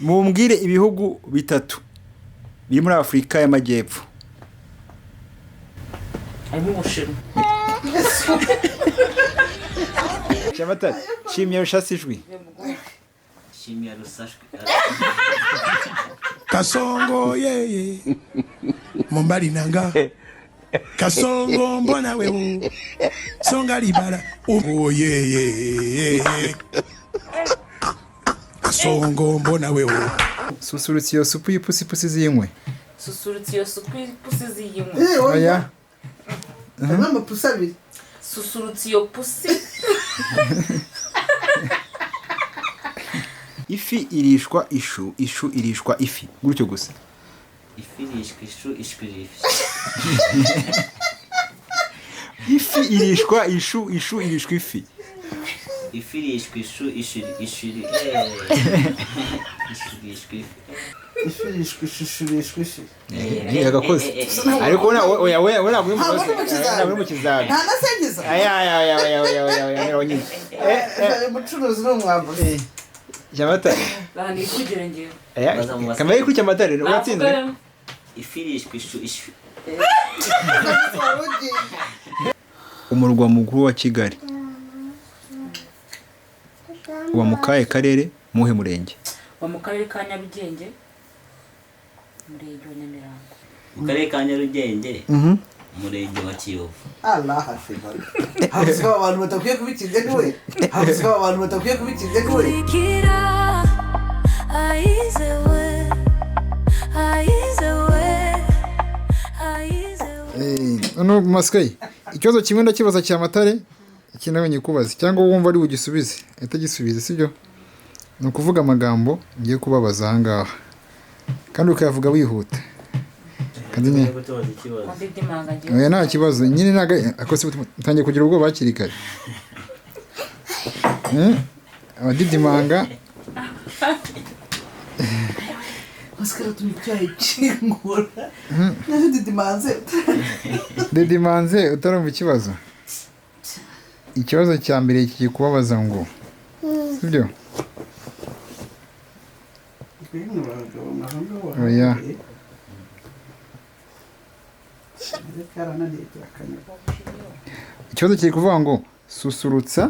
mumbwire ibihugu bitatu biri muri Afurika y'Amajyepfo. Harimo Ubushinwa. Cyamata shimye rushasi ijwi. Shimye rusashwe. Kasongo yeye Mombali nanga Kasongo mbona wewe Songa libala yeye Kasongo mbona wewe Susurutsa iyo supu y'ipusi ziyinywe. Susurutsa iyo supu y'ipusi ziyinywe. Oya. Mama pusi abiri. Susurutsa iyo pusi. Ifi irishwa ishu, ishu irishwa ifi. Gutyo gusa. Ifi irishwa ishu, ishu irishwa. Ifi irishwa ishu, ishu irishwa ifi. Ifi irishwa ishu, ishu irishwa ifi. Ifi irishwa ishu, irishwa ifi. Ni agakoze. Ariko wena muri mukizana. Nta nasengiza. Aya. Umucuruzi n'umwambuzi. Cyamata. Bani kugira ngiye. Kamaye kuri Cyamatare uratsinda. Ifi irishwa ishu, ishu. Umurwa mukuru wa Kigali. Wa mukaye karere muhe murenge. Wa mu karere ka Nyarugenge. Murenge wa Nyamirambo. Mu karere ka Nyarugenge. Murenge wa Kiyovu. Allah hafiza. Habuzwa abantu batakwiye kubikirya niwe. Habuzwa abantu batakwiye kubikirya niwe. Ano maskayi. Ikibazo kimwe ndakibaza Cyamatare. Iki nawe nyikubaza cyangwa wumva ari ugisubize. Atagisubize sibyo? Ni ukuvuga amagambo ngiye kubabaza aha ngaha. Kandi ukayavuga wihuta. Kandi ne. Oya nta kibazo. Nyine naga akose utangiye kugira ubwo bakiri kare. Abadidimanga. Maskara tumicyaye kingura. Didimanze. Didimanze utarumva ikibazo. Ikibazo cya mbere kigiye kubabaza ngo. Sibyo? Oya. Ikibazo kiri kuvuga ngo susurutsa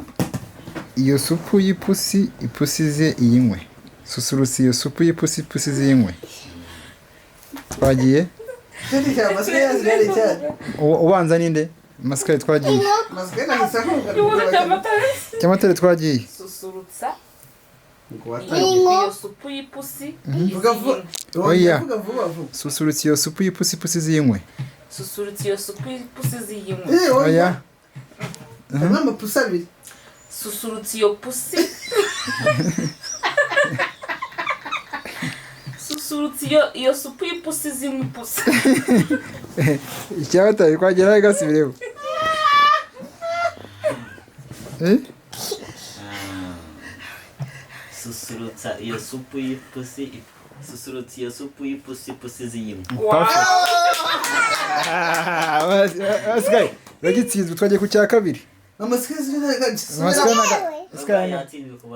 iyo supu y'ipusi ipusi ze iyinywe. Susurutsa iyo supu y'ipusi ipusi ziyinywe. Twagiye? Ubanza ninde? Maskari twagiye. Cyamatare twagiye. Susurutsa iyo supu y'ipusi. Oya. Susurutsa iyo supu y'ipusi ipusi ziyinywe. Susurutsa iyo supu y'ipusi ziyinywe. Oya. Mama pusi abiri. Susurutsa iyo pusi. Susurutsa iyo supu y'ipusi zinywe ipusi. Cyamatare twagera igasibireho. Susurutsa iyo supu y'ipusi. Susurutsa iyo supu y'ipusi ipusi ziyinywe. Maskari. Uragitsinzwe twagiye ku cya kabiri. Amaskari ziragaje.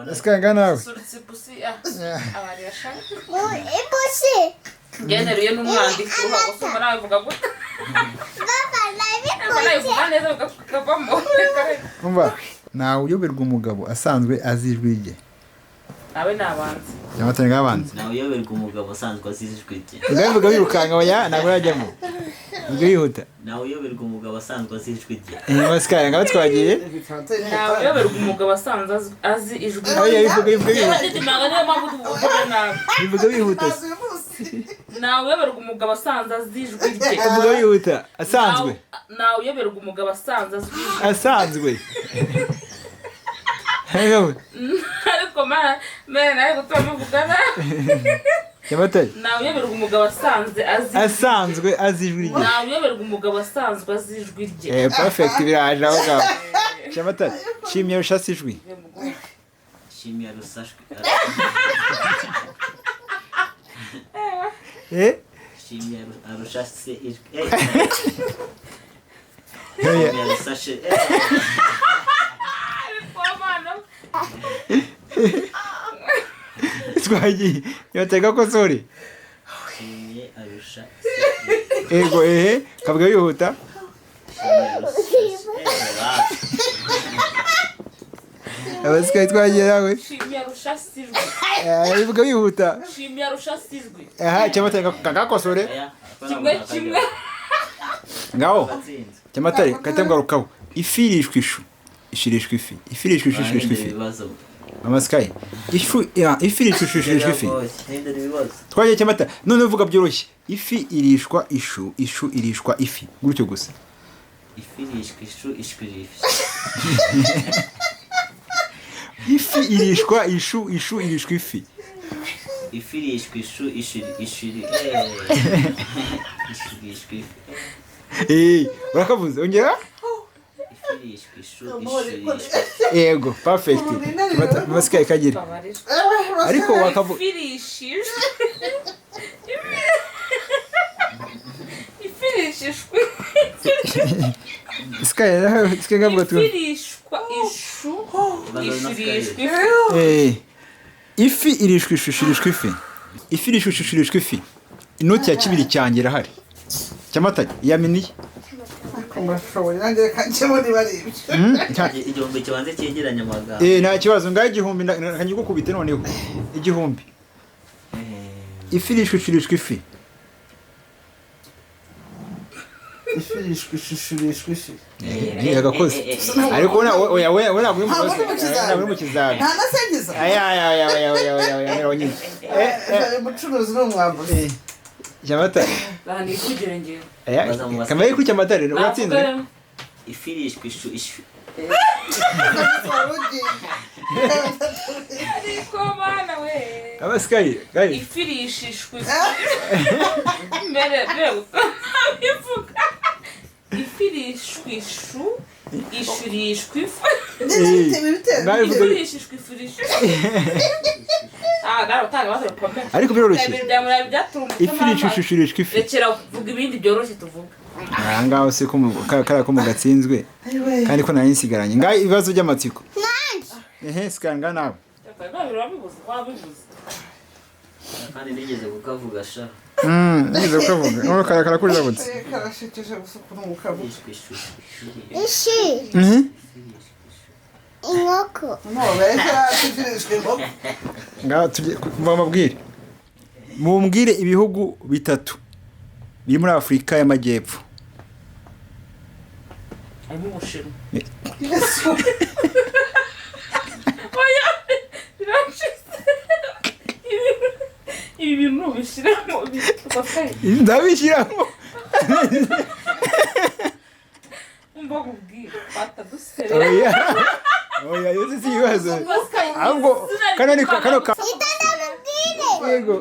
Maskari nganawe. Susurutsa ipusi abari yashaka. Ipusi. Generuye n'umwandiko usoma nawe vuga gute. Baba neza ukavamo. Umva nawe uyoberwa umugabo asanzwe azijwi rye. Nawe nabanze. Cyamatare ngabanze. Nawe uyoberwa umugabo asanzwe azijwi rye. Ngavuga birukanga oya ntabwo yajyamo. Ubwo yihuta. Nawe uyoberwa umugabo asanzwe azijwi rye. Maskari ngaho twagiye. Nawe uyoberwa umugabo asanzwe azi ijwi rye. Oya bivuga bihuta. Bivuga bihuta. Nawe uyoberwa umugabo asanzwe azi ijwi rye. Bivuga bihuta. Asanzwe. Nawe uyoberwa umugabo asanzwe azi ijwi rye. Asanzwe. Ariko nawe gutamuvugana. Cyamatare. Nawe uyoberwa umugabo asanzwe azi ijwi rye. Nawe uyoberwa umugabo asanzwe azi ijwi rye. Perfect biraje aho ngaho. Cyamatare shimye rushasi ijwi. Shimye rusashwe. Shimye arushase ijwi. Shimye rusashe. twagiye yatega ko sore Shimye arusha ego kavuga yihuta abasikaye twagiye nawe Shimye arusha sijwi. bivuga yihuta Shimye arusha sijwi. cyamatare kakakosore Kimwe. ngaho cyamatare katemgarukaho ifi irishwa ishu ishirishwa ifi ifi irishwa ishu ishirishwa ifi amasikaye ifi irishwa ishu ishirishwa ifi twagiye cyamatare none uvuga byoroshye ifi irishwa ishu ishu irishwa ifi gutyo gusa ifi irishwa ishu ishwirifi ifi irishwa ishu ishu irishwa ifi ifi irishwa ishu ishiri urakavuze ongera ifi irishwa ishu ishirishwa yego perfect masikaye kagira ariko wakavuga Ifirishijwe. Ifirishijwe. sikaye nawe sikaye ngavuga tu Ifirishwa ishu. Ishirishwe. ifi irishwa ishu ishirishwa ifi ifi irishwa ishu ishirishwa ifi inoti ya kibiri cyanjye irahari cyamatare yaminiye Mbashoboye nanjye kanjemo niba ari ibyo. igihumbi kibanze cyegeranya amagambo nta kibazo ngaho igihumbi nkanyigukubite noneho igihumbi ifi irishwa ishirishwa ifi Ifirishwa ishishirishwa ifi. yagakoze ariko we ntabwo uri mu kizami Nta nasengiza. Umucuruzi n'umwambuzi. cyamatare Bani kugera ngiye. kamaye kuri cyamatare uratsinze ifi irishwa ishu ishu Ariko bana we. abasikaye gayi Ifirishishwe. Mbere bivuga. Ifirishwe ishu. Ishirishwe ifu. Ifirishishwe ifirishwe. Naro tanga bazo pombe. ariko biroroshye ifi irishwa ishu ishirishwa ifi Rekera vuga ibindi byoroshye tuvuga. ngaho se ko ko mu gatsinzwe kandi ko nari nsigaranye ngaho ibibazo by'amatsiko sikanga nawe kandi nigeze kukavuga sha nigeze kukavuga ngo karakara kuri zabutse Karashekeje gusa kuri umukabu. irishwa ishu Ishi. Inkoko. Nobeka ifirishwa inkoko. ngaho mubabwire mumbwire ibihugu bitatu biri muri Afurika y'Amajyepfo Harimo Ubushinwa. Yesu. Oya. Birashize. Ibi bintu bishiramo bitwaye. ndabishyiramo Umva kubwira batadusere. oya yose si ibibazo ahubwo kano yego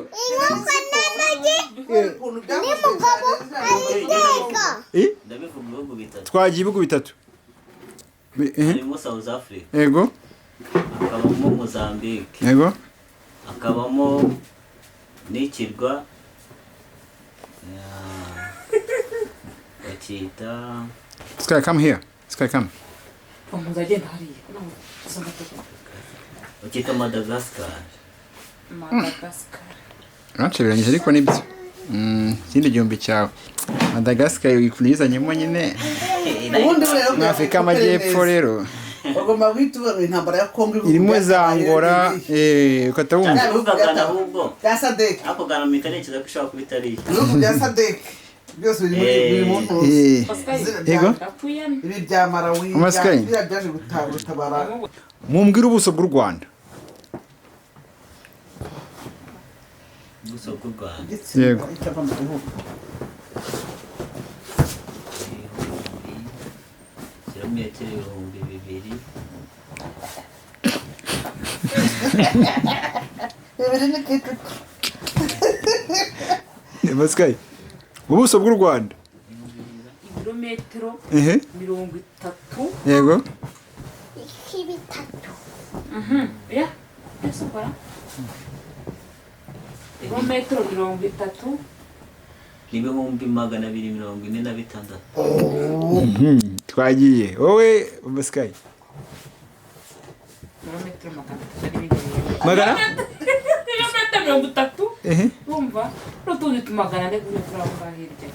Ukuntu ndabivuga ibihugu bitatu twagiye ibihugu bitatu harimo South Africa yego hakabamo Mozambique yego hakabamo n'ikirwa bakita Sky come here Sky come Umuzagenda hariya. bakita Madagascar Madagascar. Ranceberanyije ariko nibyo ikindi gihumbi cyawe Madagascar yikuyizanyemo nyine ubundi rero muri Afurika y'Amajyepfo rero bagomba guhita ubona intambara ya Kongo irimo za Angola ukata wumva uvugana ahubwo bya Sadek. ako gana mitekereza ko ushobora kuba itari Ibihugu bya Sadek byose biri mu ntuzi. yego Akuyana. Ibi bya Malawi Amaskayi. byaje gutabara. mumbwire ubuso bw'u Rwanda gusa bw'u Rwanda Yego. Icyava mu gihugu. kilometero 2,000 Bibiri n'igice. Sky ubuso bw'u Rwanda Ibirometero 30. yego Iki bitatu. Ya. Eso para. Ibirometero 30. n'ibihumbi 246 twagiye wowe Sky Ibirometero 300. magana 30 urumva n'utundi tumagana ane kuri turamba hirya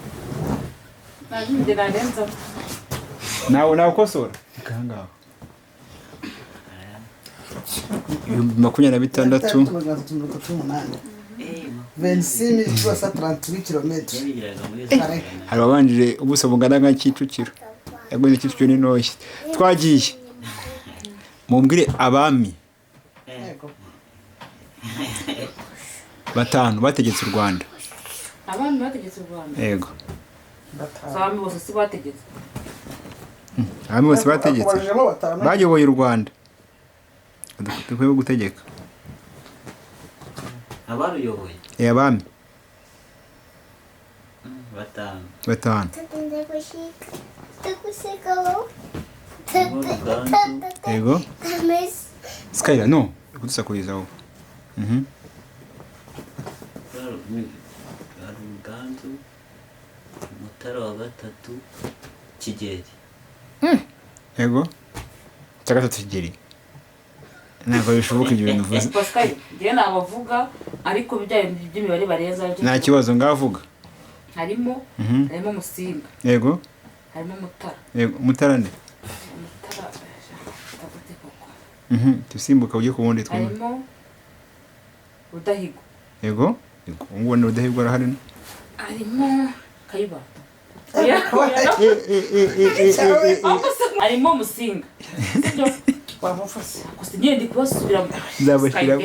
nabindi narenza nawe ukosora kangaho 26 26,38 kilometero. hari ababanjije ubuso bungana nka Kicukiro yagonye Kicukiro ni noye twagiye mumbwire abami batanu bategetse u Rwanda abami bategetse u Rwanda yego abami bose si bategetse abami bose bategetse bayoboye u Rwanda dukwiye gutegeka abaruyoboye abami batanu yego Skyla no kudusakuriza wowe Ruganzu Mutara wa gatatu Kigeri yego gatatu Kigeri ntabwo bishoboka ibyo bintu uvuze Pascal ngiye nabavuga ariko bijyanye by'imibare bareza nta kibazo ngavuga harimo Musinga yego harimo Mutara yego Mutara nde Mutara tusimbuka ujye ku wundi twumva harimo Rudahigo yego ngo ni Rudahigo arahari harimo Kayibanda harimo Musinga wamufase gusa ngende kubasubira nzabashira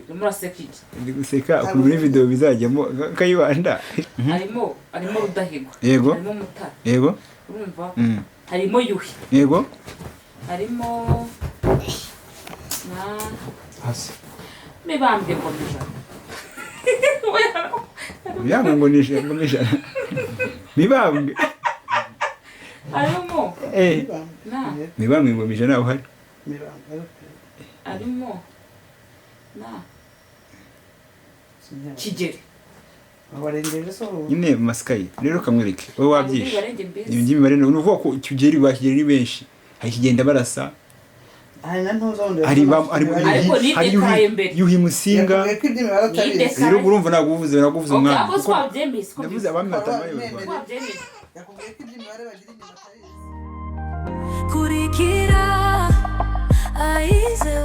Muraseka ndi guseka ku muri video bizajyamo Kayibanda harimo Rudahigo yego harimo Mutara yego urumva harimo Yuhi yego harimo na hasi Mibambwe komeza Mibambwe ngo nishe Mibambwe harimo na Mibambwe ngo misha naho hari harimo na Kigeri abarengeje so nyine masikayi rero kamwereke wowe wabyishe ibyo mibare ni uvuga ko Kigeri bakigeri ni benshi hari kigenda barasa hari Yuhi Musinga rero urumva naguvuze umwana navuze abami batamayoborwa kurikira aize